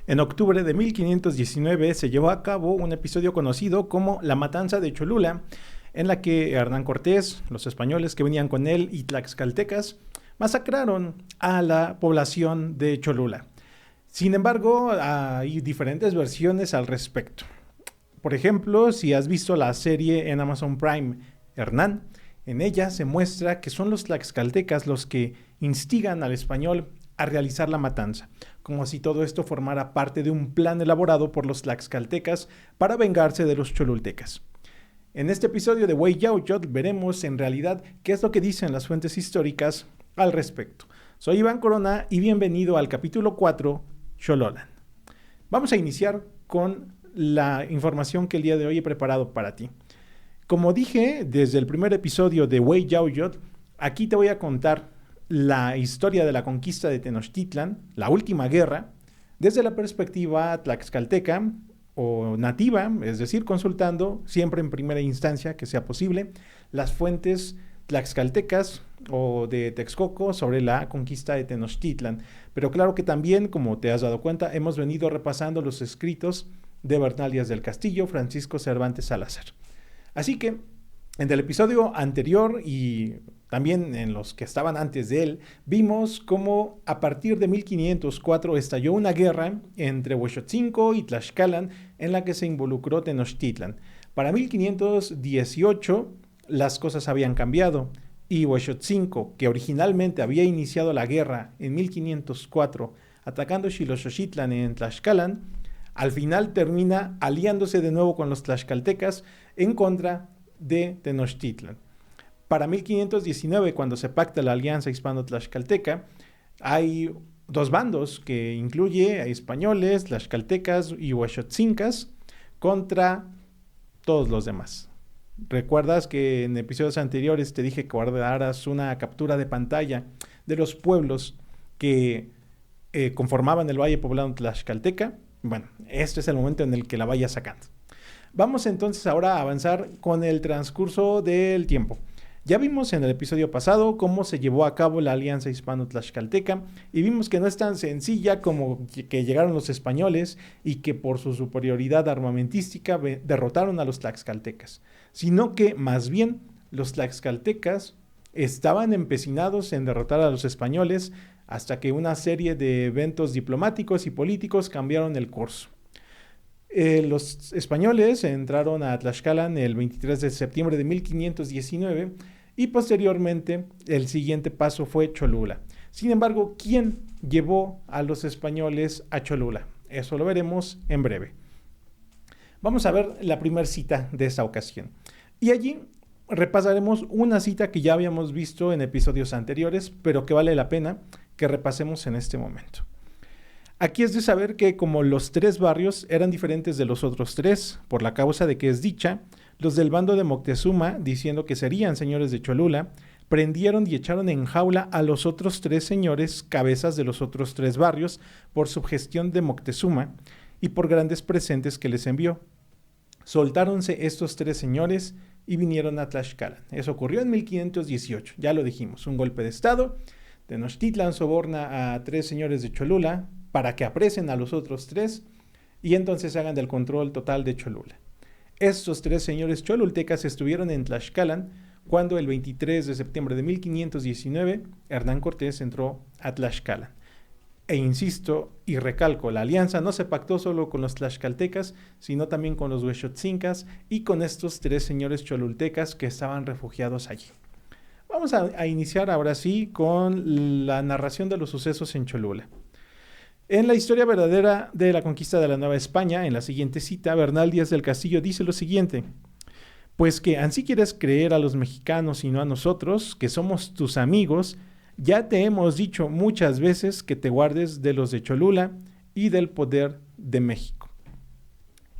En octubre de 1519 se llevó a cabo un episodio conocido como la Matanza de Cholula, en la que Hernán Cortés, los españoles que venían con él y tlaxcaltecas masacraron a la población de Cholula. Sin embargo, hay diferentes versiones al respecto. Por ejemplo, si has visto la serie en Amazon Prime, Hernán, en ella se muestra que son los tlaxcaltecas los que instigan al español a realizar la matanza, como si todo esto formara parte de un plan elaborado por los tlaxcaltecas para vengarse de los cholultecas. En este episodio de Hueyauyohtl veremos en realidad qué es lo que dicen las fuentes históricas al respecto. Soy Iván Corona y bienvenido al capítulo 4, Xololan. Vamos a iniciar con la información que el día de hoy he preparado para ti. Como dije desde el primer episodio de Hueyauyohtl, aquí te voy a contar la historia de la conquista de Tenochtitlan, la última guerra, desde la perspectiva tlaxcalteca o nativa, es decir, consultando siempre en primera instancia que sea posible las fuentes tlaxcaltecas o de Texcoco sobre la conquista de Tenochtitlan. Pero claro que también, como te has dado cuenta, hemos venido repasando los escritos de Bernal Díaz del Castillo, Francisco Cervantes Salazar. Así que en el episodio anterior y también en los que estaban antes de él, vimos cómo a partir de 1504 estalló una guerra entre Huexotzinco y Tlaxcalan en la que se involucró Tenochtitlan. Para 1518 las cosas habían cambiado y Huexotzinco, que originalmente había iniciado la guerra en 1504 atacando Xiloxochitlan en Tlaxcalan, al final termina aliándose de nuevo con los tlaxcaltecas en contra de Tenochtitlan. Para 1519, cuando se pacta la alianza hispano-tlaxcalteca, hay dos bandos que incluye a españoles, tlaxcaltecas y huexotzincas contra todos los demás. ¿Recuerdas que en episodios anteriores te dije que guardaras una captura de pantalla de los pueblos que conformaban el Valle Poblado Tlaxcalteca? Bueno, este es el momento en el que la vaya sacando. Vamos entonces ahora a avanzar con el transcurso del tiempo. Ya vimos en el episodio pasado cómo se llevó a cabo la alianza hispano-tlaxcalteca y vimos que no es tan sencilla como que llegaron los españoles y que por su superioridad armamentística derrotaron a los tlaxcaltecas, sino que más bien los tlaxcaltecas estaban empecinados en derrotar a los españoles hasta que una serie de eventos diplomáticos y políticos cambiaron el curso. Los españoles entraron a Tlaxcalan el 23 de septiembre de 1519 y posteriormente el siguiente paso fue Cholula. Sin embargo, ¿quién llevó a los españoles a Cholula? Eso lo veremos en breve. Vamos a ver la primera cita de esta ocasión. Y allí repasaremos una cita que ya habíamos visto en episodios anteriores, pero que vale la pena que repasemos en este momento. Aquí es de saber que como los tres barrios eran diferentes de los otros tres, por la causa de que es dicha, los del bando de Moctezuma, diciendo que serían señores de Cholula, prendieron y echaron en jaula a los otros tres señores, cabezas de los otros tres barrios, por sugestión de Moctezuma y por grandes presentes que les envió. Soltáronse estos tres señores y vinieron a Tlaxcala. Eso ocurrió en 1518, ya lo dijimos, un golpe de estado. Tenochtitlan soborna a tres señores de Cholula para que apresen a los otros tres y entonces hagan del control total de Cholula. Estos tres señores cholultecas estuvieron en Tlaxcalan cuando el 23 de septiembre de 1519 Hernán Cortés entró a Tlaxcalan. E insisto y recalco, la alianza no se pactó solo con los tlaxcaltecas, sino también con los huexotzincas y con estos tres señores cholultecas que estaban refugiados allí. Vamos a iniciar ahora sí con la narración de los sucesos en Cholula. En la historia verdadera de la conquista de la Nueva España, en la siguiente cita, Bernal Díaz del Castillo dice lo siguiente: pues que ansí quieres creer a los mexicanos y no a nosotros, que somos tus amigos, ya te hemos dicho muchas veces que te guardes de los de Cholula y del poder de México.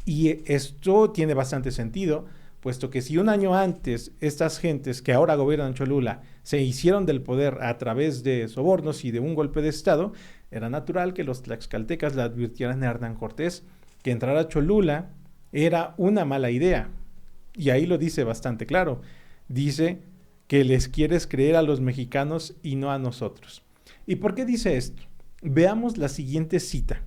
Y esto tiene bastante sentido, puesto que si un año antes estas gentes que ahora gobiernan Cholula se hicieron del poder a través de sobornos y de un golpe de estado, era natural que los tlaxcaltecas le advirtieran a Hernán Cortés que entrar a Cholula era una mala idea. Y ahí lo dice bastante claro. Dice que les quieres creer a los mexicanos y no a nosotros. ¿Y por qué dice esto? Veamos la siguiente cita.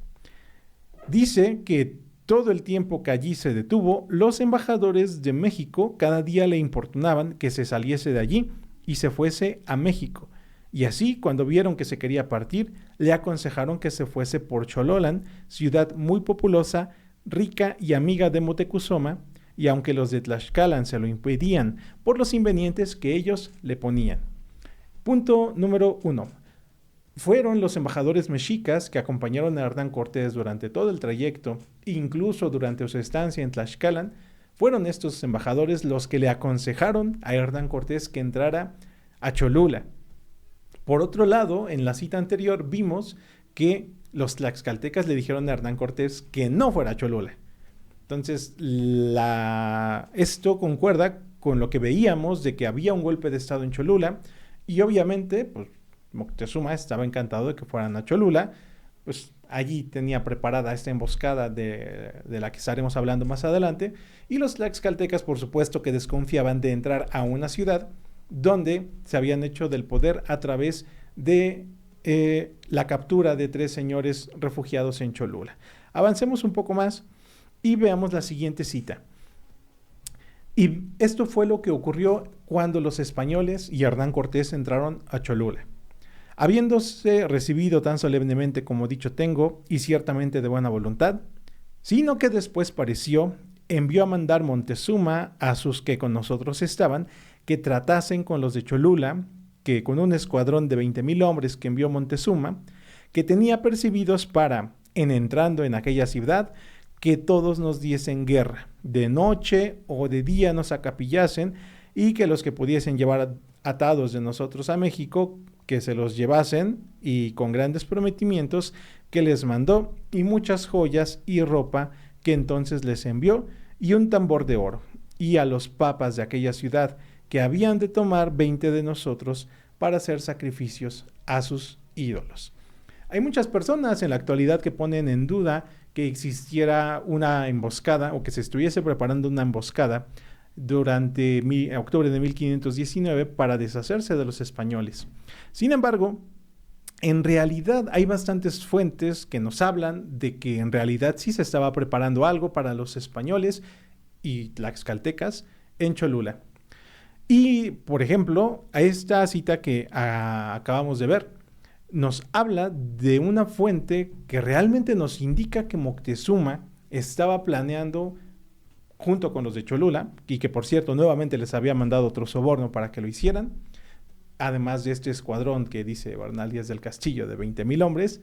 Dice que todo el tiempo que allí se detuvo, los embajadores de México cada día le importunaban que se saliese de allí y se fuese a México. Y así, cuando vieron que se quería partir, le aconsejaron que se fuese por Chololán, ciudad muy populosa, rica y amiga de Moctezuma, y aunque los de Tlaxcalan se lo impedían por los inconvenientes que ellos le ponían. Punto número 1. Fueron los embajadores mexicas que acompañaron a Hernán Cortés durante todo el trayecto, incluso durante su estancia en Tlaxcalan. Fueron estos embajadores los que le aconsejaron a Hernán Cortés que entrara a Cholula. Por otro lado, en la cita anterior vimos que los tlaxcaltecas le dijeron a Hernán Cortés que no fuera a Cholula. Entonces, esto concuerda con lo que veíamos de que había un golpe de estado en Cholula y obviamente, pues, Moctezuma estaba encantado de que fueran a Cholula, pues allí tenía preparada esta emboscada de la que estaremos hablando más adelante, y los tlaxcaltecas, por supuesto, que desconfiaban de entrar a una ciudad donde se habían hecho del poder a través de la captura de 3 señores refugiados en Cholula. Avancemos un poco más y veamos la siguiente cita. Y esto fue lo que ocurrió cuando los españoles y Hernán Cortés entraron a Cholula. Habiéndose recibido tan solemnemente como dicho tengo, y ciertamente de buena voluntad, sino que después pareció, envió a mandar Moctezuma a sus que con nosotros estaban, que tratasen con los de Cholula, que con un escuadrón de 20,000 hombres que envió Moctezuma, que tenía percibidos para, en entrando en aquella ciudad, que todos nos diesen guerra, de noche o de día nos acapillasen, y que los que pudiesen llevar atados de nosotros a México, que se los llevasen, y con grandes prometimientos que les mandó, y muchas joyas y ropa que entonces les envió, y un tambor de oro, y a los papas de aquella ciudad, que habían de tomar 20 de nosotros para hacer sacrificios a sus ídolos. Hay muchas personas en la actualidad que ponen en duda que existiera una emboscada o que se estuviese preparando una emboscada durante octubre de 1519 para deshacerse de los españoles. Sin embargo, en realidad hay bastantes fuentes que nos hablan de que en realidad sí se estaba preparando algo para los españoles y tlaxcaltecas en Cholula. Y, por ejemplo, a esta cita que acabamos de ver, nos habla de una fuente que realmente nos indica que Moctezuma estaba planeando, junto con los de Cholula, y que por cierto nuevamente les había mandado otro soborno para que lo hicieran, además de este escuadrón que dice Bernal Díaz del Castillo de 20,000 hombres.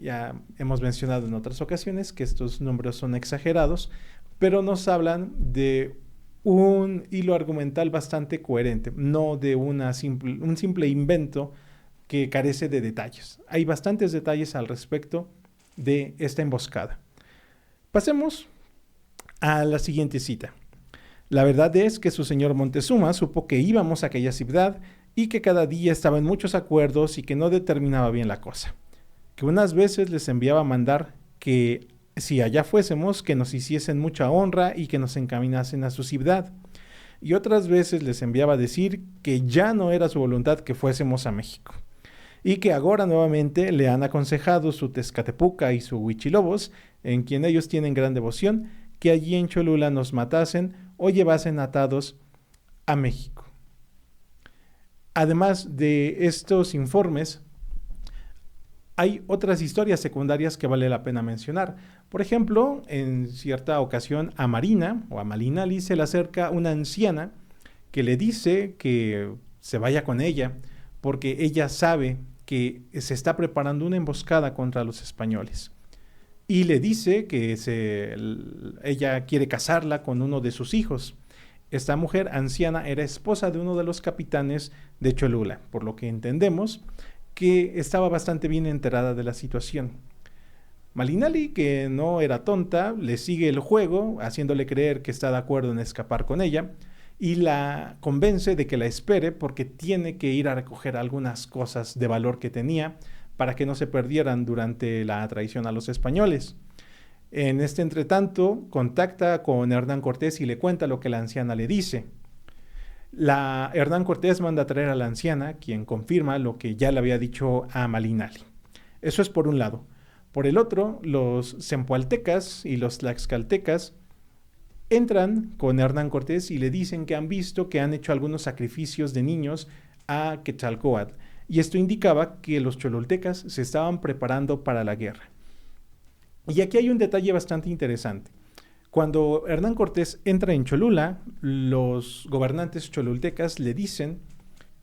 Ya hemos mencionado en otras ocasiones que estos números son exagerados, pero nos hablan de un hilo argumental bastante coherente, no de un simple invento que carece de detalles. Hay bastantes detalles al respecto de esta emboscada. Pasemos a la siguiente cita. La verdad es que su señor Moctezuma supo que íbamos a aquella ciudad y que cada día estaba en muchos acuerdos y que no determinaba bien la cosa. Que unas veces les enviaba a mandar que si allá fuésemos, que nos hiciesen mucha honra y que nos encaminasen a su ciudad. Y otras veces les enviaba a decir que ya no era su voluntad que fuésemos a México. Y que ahora nuevamente le han aconsejado su Tezcatepuca y su Huichilobos, en quien ellos tienen gran devoción, que allí en Cholula nos matasen o llevasen atados a México. Además de estos informes, hay otras historias secundarias que vale la pena mencionar. Por ejemplo, en cierta ocasión a Marina o a Malinali se le acerca una anciana que le dice que se vaya con ella porque ella sabe que se está preparando una emboscada contra los españoles. Y le dice que ella quiere casarla con uno de sus hijos. Esta mujer anciana era esposa de uno de los capitanes de Cholula, por lo que entendemos que estaba bastante bien enterada de la situación. Malinali, que no era tonta, le sigue el juego, haciéndole creer que está de acuerdo en escapar con ella, y la convence de que la espere porque tiene que ir a recoger algunas cosas de valor que tenía para que no se perdieran durante la traición a los españoles. En este entretanto, contacta con Hernán Cortés y le cuenta lo que la anciana le dice. Hernán Cortés manda a traer a la anciana, quien confirma lo que ya le había dicho a Malinali. Eso es por un lado. Por el otro, los zempoaltecas y los tlaxcaltecas entran con Hernán Cortés y le dicen que han visto que han hecho algunos sacrificios de niños a Quetzalcóatl. Y esto indicaba que los cholultecas se estaban preparando para la guerra. Y aquí hay un detalle bastante interesante. Cuando Hernán Cortés entra en Cholula, los gobernantes cholultecas le dicen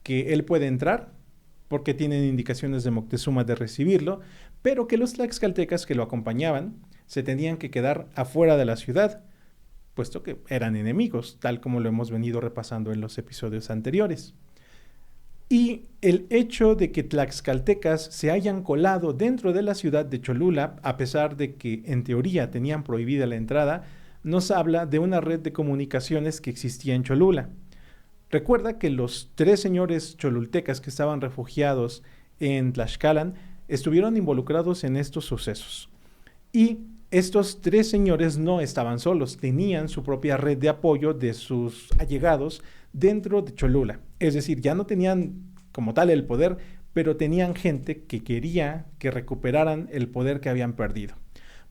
que él puede entrar porque tienen indicaciones de Moctezuma de recibirlo, pero que los tlaxcaltecas que lo acompañaban se tenían que quedar afuera de la ciudad, puesto que eran enemigos, tal como lo hemos venido repasando en los episodios anteriores. Y el hecho de que tlaxcaltecas se hayan colado dentro de la ciudad de Cholula, a pesar de que en teoría tenían prohibida la entrada, nos habla de una red de comunicaciones que existía en Cholula. Recuerda que los 3 señores cholultecas que estaban refugiados en Tlaxcalan estuvieron involucrados en estos sucesos. Y estos 3 señores no estaban solos, tenían su propia red de apoyo de sus allegados dentro de Cholula. Es decir, ya no tenían como tal el poder, pero tenían gente que quería que recuperaran el poder que habían perdido.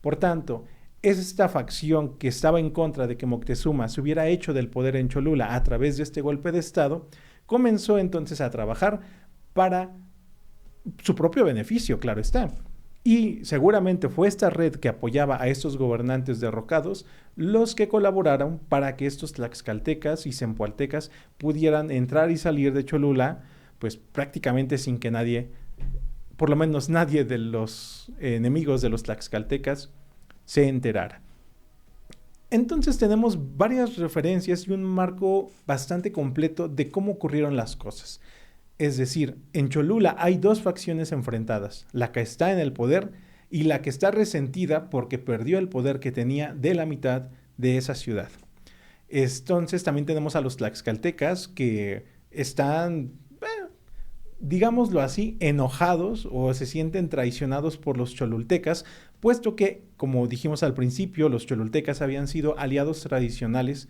Por tanto, esta facción que estaba en contra de que Moctezuma se hubiera hecho del poder en Cholula a través de este golpe de estado, comenzó entonces a trabajar para su propio beneficio, claro está. Y seguramente fue esta red que apoyaba a estos gobernantes derrocados los que colaboraron para que estos tlaxcaltecas y zempoaltecas pudieran entrar y salir de Cholula, pues prácticamente sin que nadie, por lo menos nadie de los enemigos de los tlaxcaltecas, se enterara. Entonces tenemos varias referencias y un marco bastante completo de cómo ocurrieron las cosas. Es decir, en Cholula hay 2 facciones enfrentadas, la que está en el poder y la que está resentida porque perdió el poder que tenía de la mitad de esa ciudad. Entonces también tenemos a los tlaxcaltecas que están, digámoslo así, enojados o se sienten traicionados por los cholultecas, puesto que, como dijimos al principio, los cholultecas habían sido aliados tradicionales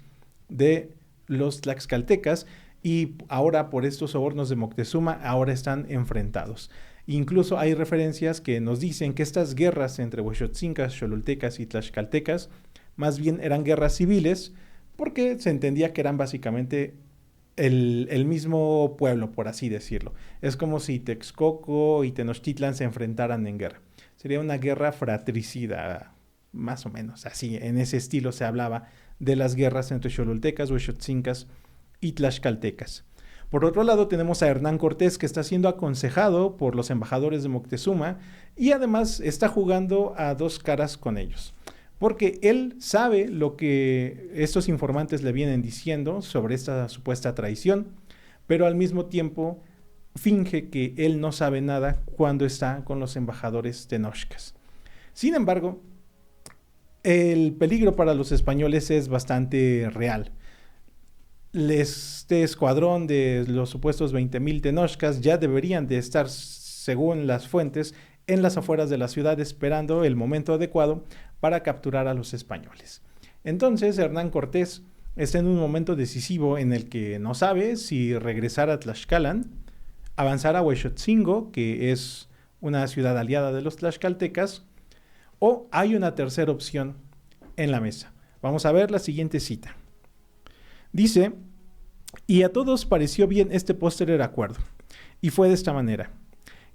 de los tlaxcaltecas y ahora por estos sobornos de Moctezuma ahora están enfrentados. Incluso hay referencias que nos dicen que estas guerras entre huexotzincas, cholultecas y tlaxcaltecas más bien eran guerras civiles porque se entendía que eran básicamente el mismo pueblo, por así decirlo. Es como si Texcoco y Tenochtitlan se enfrentaran en guerra. Sería una guerra fratricida, más o menos. Así, en ese estilo se hablaba de las guerras entre cholultecas, huexotzincas y tlaxcaltecas. Por otro lado, tenemos a Hernán Cortés, que está siendo aconsejado por los embajadores de Moctezuma y además está jugando a 2 caras con ellos. Porque él sabe lo que estos informantes le vienen diciendo sobre esta supuesta traición, pero al mismo tiempo finge que él no sabe nada cuando está con los embajadores tenochcas. Sin embargo, el peligro para los españoles es bastante real. Este escuadrón de los supuestos 20,000 tenochcas ya deberían de estar, según las fuentes, en las afueras de la ciudad esperando el momento adecuado para capturar a los españoles. Entonces Hernán Cortés está en un momento decisivo en el que no sabe si regresar a Tlaxcalan, avanzar a Huexotzingo, que es una ciudad aliada de los tlaxcaltecas, o hay una tercera opción en la mesa. Vamos a ver la siguiente cita. Dice, y a todos pareció bien este posterior acuerdo, y fue de esta manera,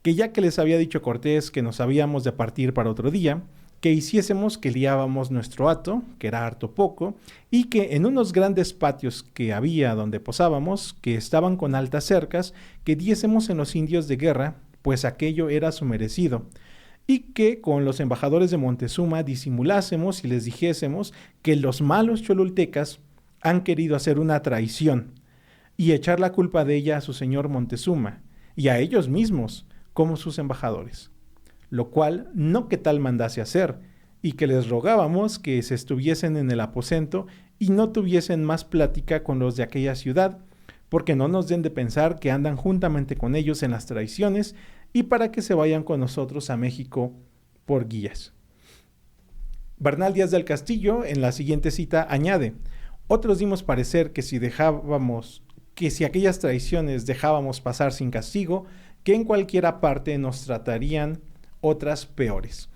que ya que les había dicho Cortés que nos habíamos de partir para otro día, que hiciésemos que liábamos nuestro hato, que era harto poco, y que en unos grandes patios que había donde posábamos, que estaban con altas cercas, que diésemos en los indios de guerra, pues aquello era su merecido, y que con los embajadores de Montezuma disimulásemos y les dijésemos que los malos cholultecas han querido hacer una traición y echar la culpa de ella a su señor Montezuma y a ellos mismos como sus embajadores, lo cual no que tal mandase hacer, y que les rogábamos que se estuviesen en el aposento y no tuviesen más plática con los de aquella ciudad, porque no nos den de pensar que andan juntamente con ellos en las traiciones y para que se vayan con nosotros a México por guías. Bernal Díaz del Castillo, en la siguiente cita, añade: otros dimos parecer que si aquellas traiciones dejábamos pasar sin castigo, que en cualquiera parte nos tratarían otras peores.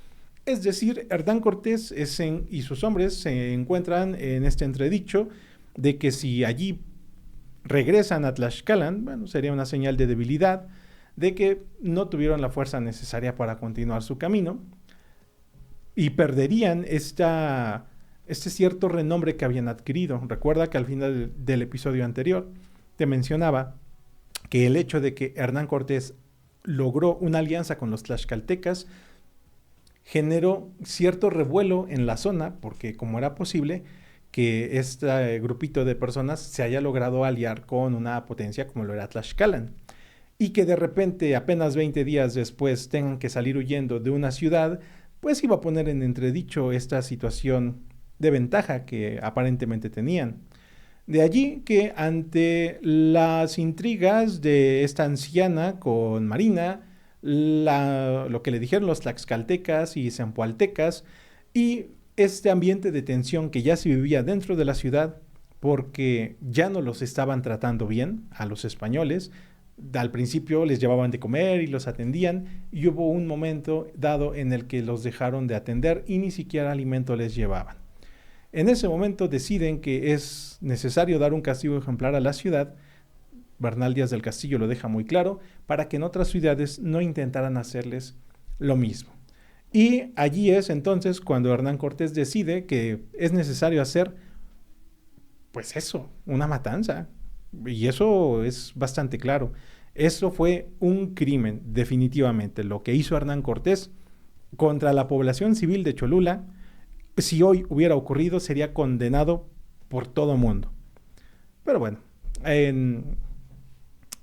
Es decir, Hernán Cortés y sus hombres se encuentran en este entredicho de que si allí regresan a Tlaxcalan, bueno, sería una señal de debilidad, de que no tuvieron la fuerza necesaria para continuar su camino y perderían este cierto renombre que habían adquirido. Recuerda que al final del episodio anterior te mencionaba que el hecho de que Hernán Cortés logró una alianza con los tlaxcaltecas generó cierto revuelo en la zona, porque como era posible que este grupito de personas se haya logrado aliar con una potencia como lo era Tlaxcalan, y que de repente, apenas 20 días después, tengan que salir huyendo de una ciudad, pues iba a poner en entredicho esta situación de ventaja que aparentemente tenían. De allí que ante las intrigas de esta anciana con Marina, lo que le dijeron los tlaxcaltecas y zempoaltecas, y este ambiente de tensión que ya se vivía dentro de la ciudad, porque ya no los estaban tratando bien a los españoles. Al principio les llevaban de comer y los atendían, y hubo un momento dado en el que los dejaron de atender y ni siquiera alimento les llevaban. En ese momento deciden que es necesario dar un castigo ejemplar a la ciudad. Bernal Díaz del Castillo lo deja muy claro, para que en otras ciudades no intentaran hacerles lo mismo. Y allí es entonces cuando Hernán Cortés decide que es necesario hacer, pues eso, una matanza. Y eso es bastante claro. Eso fue un crimen, definitivamente. Lo que hizo Hernán Cortés contra la población civil de Cholula, si hoy hubiera ocurrido, sería condenado por todo mundo. Pero bueno, en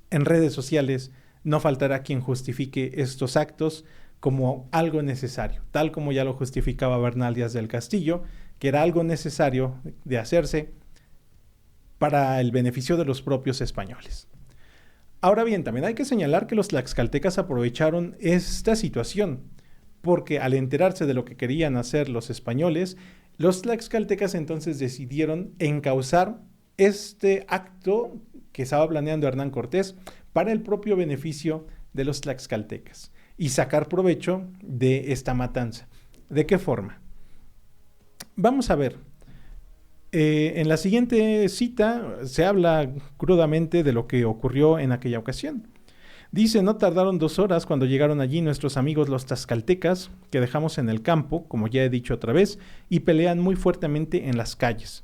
redes sociales no faltará quien justifique estos actos como algo necesario, tal como ya lo justificaba Bernal Díaz del Castillo, que era algo necesario de hacerse para el beneficio de los propios españoles. Ahora bien, también hay que señalar que los tlaxcaltecas aprovecharon esta situación, porque al enterarse de lo que querían hacer los españoles, los tlaxcaltecas entonces decidieron encauzar este acto que estaba planeando Hernán Cortés para el propio beneficio de los tlaxcaltecas y sacar provecho de esta matanza. ¿De qué forma? Vamos a ver. En la siguiente cita se habla crudamente de lo que ocurrió en aquella ocasión. Dice: no tardaron 2 horas cuando llegaron allí nuestros amigos los tlaxcaltecas, que dejamos en el campo, como ya he dicho otra vez, y pelean muy fuertemente en las calles,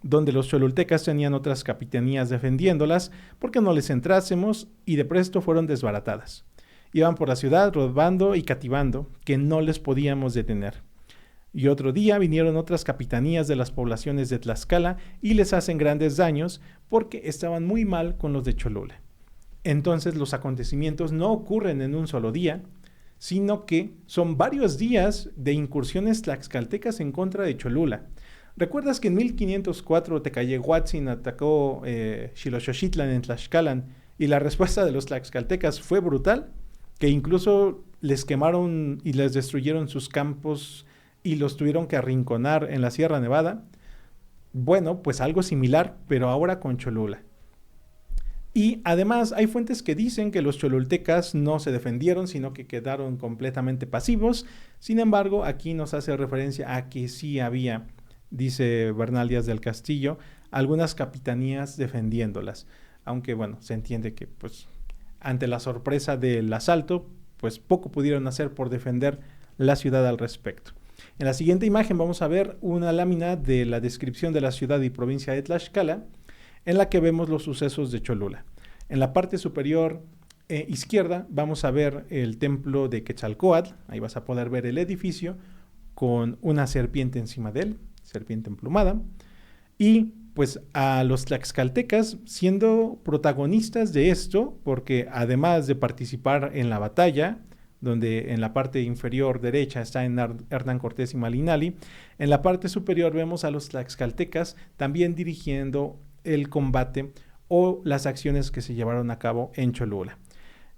donde los cholultecas tenían otras capitanías defendiéndolas porque no les entrásemos, y de presto fueron desbaratadas. Iban por la ciudad robando y cativando, que no les podíamos detener. Y otro día vinieron otras capitanías de las poblaciones de Tlaxcala y les hacen grandes daños porque estaban muy mal con los de Cholula. Entonces los acontecimientos no ocurren en un solo día, sino que son varios días de incursiones tlaxcaltecas en contra de Cholula. ¿Recuerdas que en 1504 Tecayehuatzin atacó Xiloxochitlan en Tlaxcalan y la respuesta de los tlaxcaltecas fue brutal? Que incluso les quemaron y les destruyeron sus campos y los tuvieron que arrinconar en la Sierra Nevada. Bueno, pues algo similar, pero ahora con Cholula. Y además hay fuentes que dicen que los cholultecas no se defendieron, sino que quedaron completamente pasivos. Sin embargo, aquí nos hace referencia a que sí había, dice Bernal Díaz del Castillo, algunas capitanías defendiéndolas. Aunque bueno, se entiende que pues ante la sorpresa del asalto, pues poco pudieron hacer por defender la ciudad al respecto. En la siguiente imagen vamos a ver una lámina de la descripción de la ciudad y provincia de Tlaxcala, en la que vemos los sucesos de Cholula. En la parte superior izquierda vamos a ver el templo de Quetzalcóatl. Ahí vas a poder ver el edificio con una serpiente encima de él, serpiente emplumada. Y pues a los tlaxcaltecas siendo protagonistas de esto, porque además de participar en la batalla, donde en la parte inferior derecha está Hernán Cortés y Malinali, en la parte superior vemos a los tlaxcaltecas también dirigiendo el combate o las acciones que se llevaron a cabo en Cholula.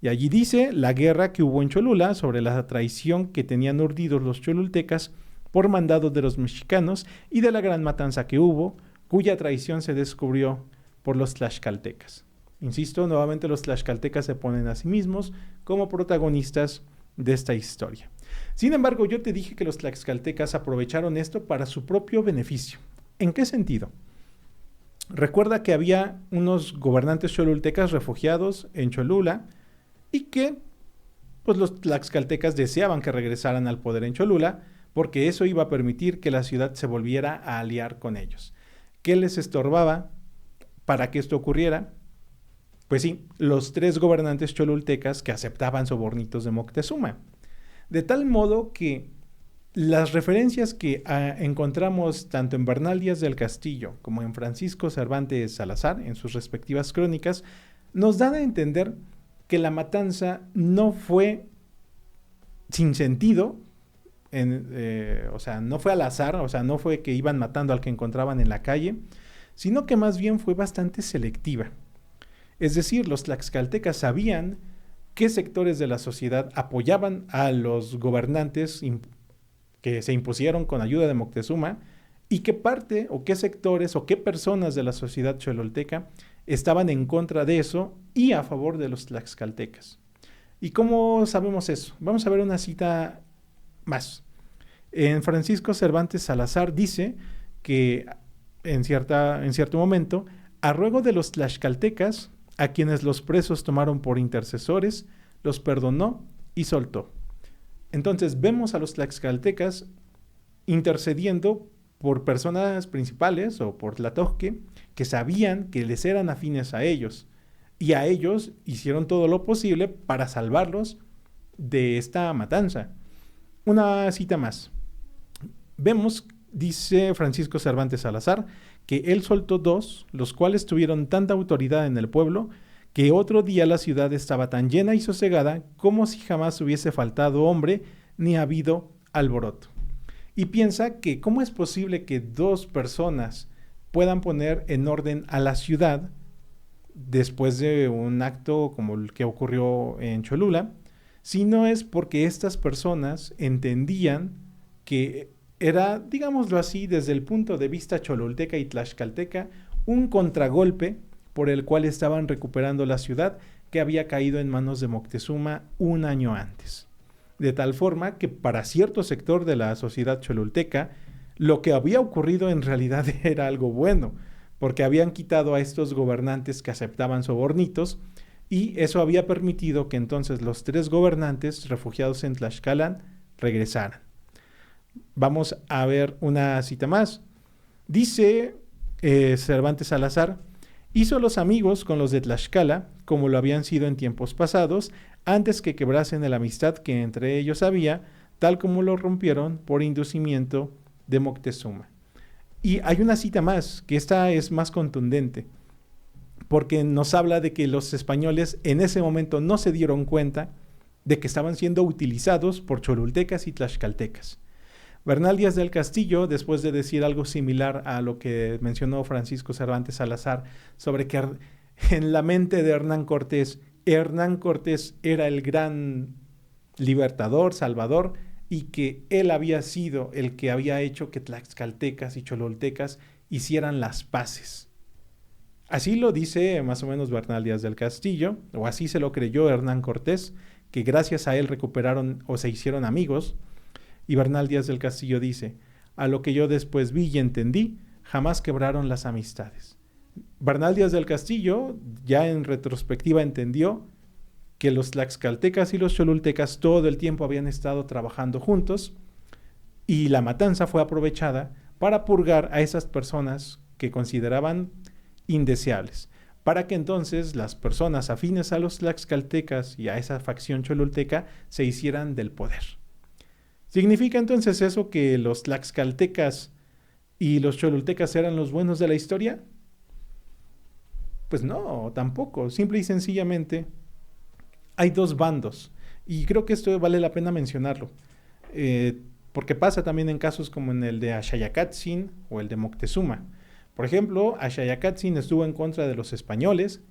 Y allí dice la guerra que hubo en Cholula sobre la traición que tenían urdidos los cholultecas por mandado de los mexicanos y de la gran matanza que hubo, cuya traición se descubrió por los tlaxcaltecas. Insisto, nuevamente los tlaxcaltecas se ponen a sí mismos como protagonistas de esta historia. Sin embargo, yo te dije que los tlaxcaltecas aprovecharon esto para su propio beneficio. ¿En qué sentido? Recuerda que había unos gobernantes cholultecas refugiados en Cholula y que pues los tlaxcaltecas deseaban que regresaran al poder en Cholula porque eso iba a permitir que la ciudad se volviera a aliar con ellos. ¿Qué les estorbaba para que esto ocurriera? Pues sí, los 3 gobernantes cholultecas que aceptaban sobornitos de Moctezuma. De tal modo que las referencias que encontramos tanto en Bernal Díaz del Castillo como en Francisco Cervantes Salazar, en sus respectivas crónicas, nos dan a entender que la matanza no fue sin sentido, o sea, no fue al azar, o sea, no fue que iban matando al que encontraban en la calle, sino que más bien fue bastante selectiva. Es decir, los tlaxcaltecas sabían qué sectores de la sociedad apoyaban a los gobernantes que se impusieron con ayuda de Moctezuma y qué parte o qué sectores o qué personas de la sociedad cholulteca estaban en contra de eso y a favor de los tlaxcaltecas. ¿Y cómo sabemos eso? Vamos a ver una cita más. En Francisco Cervantes Salazar dice que en cierto momento, a ruego de los tlaxcaltecas, a quienes los presos tomaron por intercesores, los perdonó y soltó. Entonces vemos a los tlaxcaltecas intercediendo por personas principales o por Tlatohque que sabían que les eran afines a ellos y a ellos hicieron todo lo posible para salvarlos de esta matanza. Una cita más. Vemos, dice Francisco Cervantes Salazar, que él soltó 2, los cuales tuvieron tanta autoridad en el pueblo que otro día la ciudad estaba tan llena y sosegada como si jamás hubiese faltado hombre ni habido alboroto. Y piensa que cómo es posible que 2 personas puedan poner en orden a la ciudad después de un acto como el que ocurrió en Cholula, si no es porque estas personas entendían que era, digámoslo así, desde el punto de vista cholulteca y tlaxcalteca, un contragolpe por el cual estaban recuperando la ciudad que había caído en manos de Moctezuma un año antes. De tal forma que para cierto sector de la sociedad cholulteca, lo que había ocurrido en realidad era algo bueno, porque habían quitado a estos gobernantes que aceptaban sobornitos y eso había permitido que entonces los 3 gobernantes refugiados en Tlaxcala regresaran. Vamos a ver una cita más. Dice Cervantes Salazar, hizo los amigos con los de Tlaxcala, como lo habían sido en tiempos pasados, antes que quebrasen la amistad que entre ellos había, tal como lo rompieron por inducimiento de Moctezuma. Y hay una cita más, que esta es más contundente, porque nos habla de que los españoles en ese momento no se dieron cuenta de que estaban siendo utilizados por cholultecas y tlaxcaltecas. Bernal Díaz del Castillo, después de decir algo similar a lo que mencionó Francisco Cervantes Salazar, sobre que en la mente de Hernán Cortés era el gran libertador, salvador, y que él había sido el que había hecho que tlaxcaltecas y cholultecas hicieran las paces. Así lo dice más o menos Bernal Díaz del Castillo, o así se lo creyó Hernán Cortés, que gracias a él recuperaron o se hicieron amigos. Y Bernal Díaz del Castillo dice, a lo que yo después vi y entendí, jamás quebraron las amistades. Bernal Díaz del Castillo ya en retrospectiva entendió que los tlaxcaltecas y los cholultecas todo el tiempo habían estado trabajando juntos y la matanza fue aprovechada para purgar a esas personas que consideraban indeseables, para que entonces las personas afines a los tlaxcaltecas y a esa facción cholulteca se hicieran del poder. ¿Significa entonces eso que los tlaxcaltecas y los cholultecas eran los buenos de la historia? Pues no, tampoco. Simple y sencillamente hay 2 bandos. Y creo que esto vale la pena mencionarlo. Porque pasa también en casos como en el de Axayacátzin o el de Moctezuma. Por ejemplo, Axayacátzin estuvo en contra de los españoles.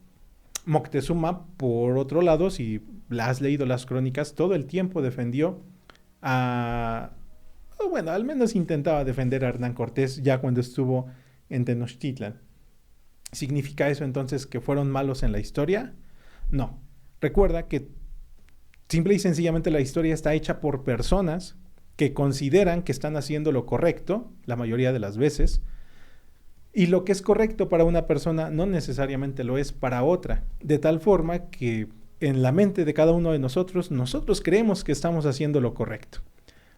Moctezuma, por otro lado, si has leído las crónicas, todo el tiempo defendió bueno, al menos intentaba defender a Hernán Cortés ya cuando estuvo en Tenochtitlan. ¿Significa eso entonces que fueron malos en la historia? No. Recuerda que Simple y sencillamente la historia está hecha por personas que consideran que están haciendo lo correcto, la mayoría de las veces, y lo que es correcto para una persona no necesariamente lo es para otra, de tal forma que en la mente de cada uno de nosotros creemos que estamos haciendo lo correcto.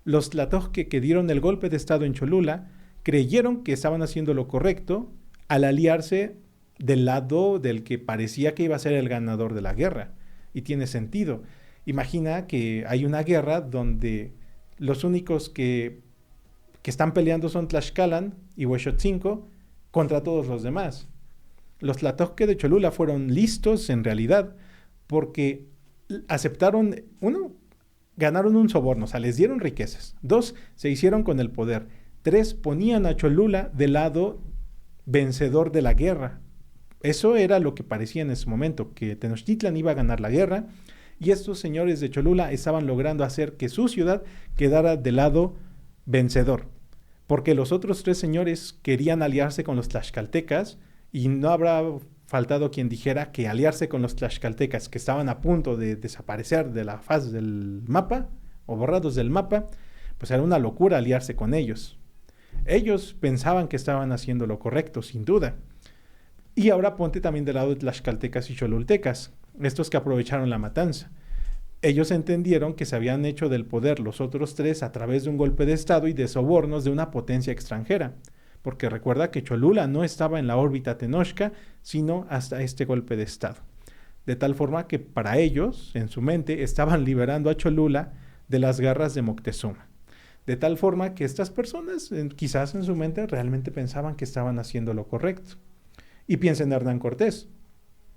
Los Tlatohque que dieron el golpe de estado en Cholula creyeron que estaban haciendo lo correcto al aliarse del lado del que parecía que iba a ser el ganador de la guerra. Y tiene sentido. Imagina que hay una guerra donde los únicos que están peleando son Tlaxcalan y Huexotzinco contra todos los demás. Los Tlatohque de Cholula fueron listos en realidad porque aceptaron, uno, ganaron un soborno, o sea, les dieron riquezas. 2, se hicieron con el poder. 3, ponían a Cholula del lado vencedor de la guerra. Eso era lo que parecía en ese momento, que Tenochtitlan iba a ganar la guerra y estos señores de Cholula estaban logrando hacer que su ciudad quedara del lado vencedor. Porque los otros 3 señores querían aliarse con los tlaxcaltecas y no habrá faltado quien dijera que aliarse con los tlaxcaltecas que estaban a punto de desaparecer de la faz del mapa o borrados del mapa, pues era una locura aliarse con ellos. Ellos pensaban que estaban haciendo lo correcto, sin duda. Y ahora ponte también del lado de tlaxcaltecas y cholultecas, estos que aprovecharon la matanza. Ellos entendieron que se habían hecho del poder los otros 3 a través de un golpe de estado y de sobornos de una potencia extranjera. Porque recuerda que Cholula no estaba en la órbita tenochca, sino hasta este golpe de estado. De tal forma que para ellos, en su mente, estaban liberando a Cholula de las garras de Moctezuma. De tal forma que estas personas, quizás en su mente, realmente pensaban que estaban haciendo lo correcto. Y piensa en Hernán Cortés.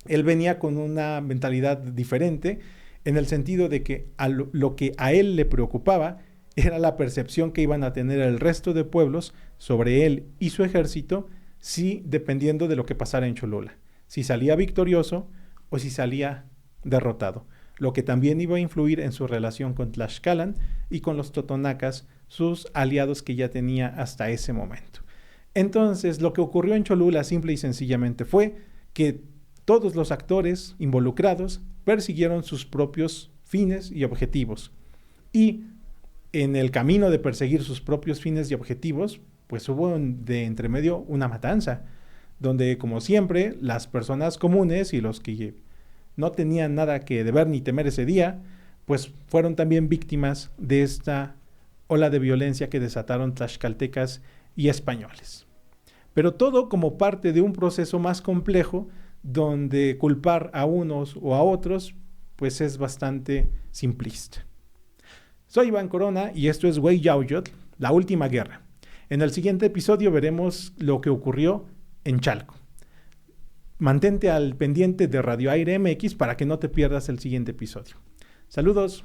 Él venía con una mentalidad diferente, en el sentido de que lo que a él le preocupaba era la percepción que iban a tener el resto de pueblos sobre él y su ejército, si dependiendo de lo que pasara en Cholula, si salía victorioso o si salía derrotado, lo que también iba a influir en su relación con Tlaxcalan y con los totonacas, sus aliados que ya tenía hasta ese momento. Entonces, lo que ocurrió en Cholula simple y sencillamente fue que todos los actores involucrados persiguieron sus propios fines y objetivos. Y en el camino de perseguir sus propios fines y objetivos, pues hubo de entre medio una matanza, donde como siempre las personas comunes y los que no tenían nada que deber ni temer ese día, pues fueron también víctimas de esta ola de violencia que desataron tlaxcaltecas y españoles. Pero todo como parte de un proceso más complejo, donde culpar a unos o a otros, pues es bastante simplista. Soy Iván Corona y esto es Hueyauyotl, la última guerra. En el siguiente episodio veremos lo que ocurrió en Chalco. Mantente al pendiente de Radio Aire MX para que no te pierdas el siguiente episodio. Saludos.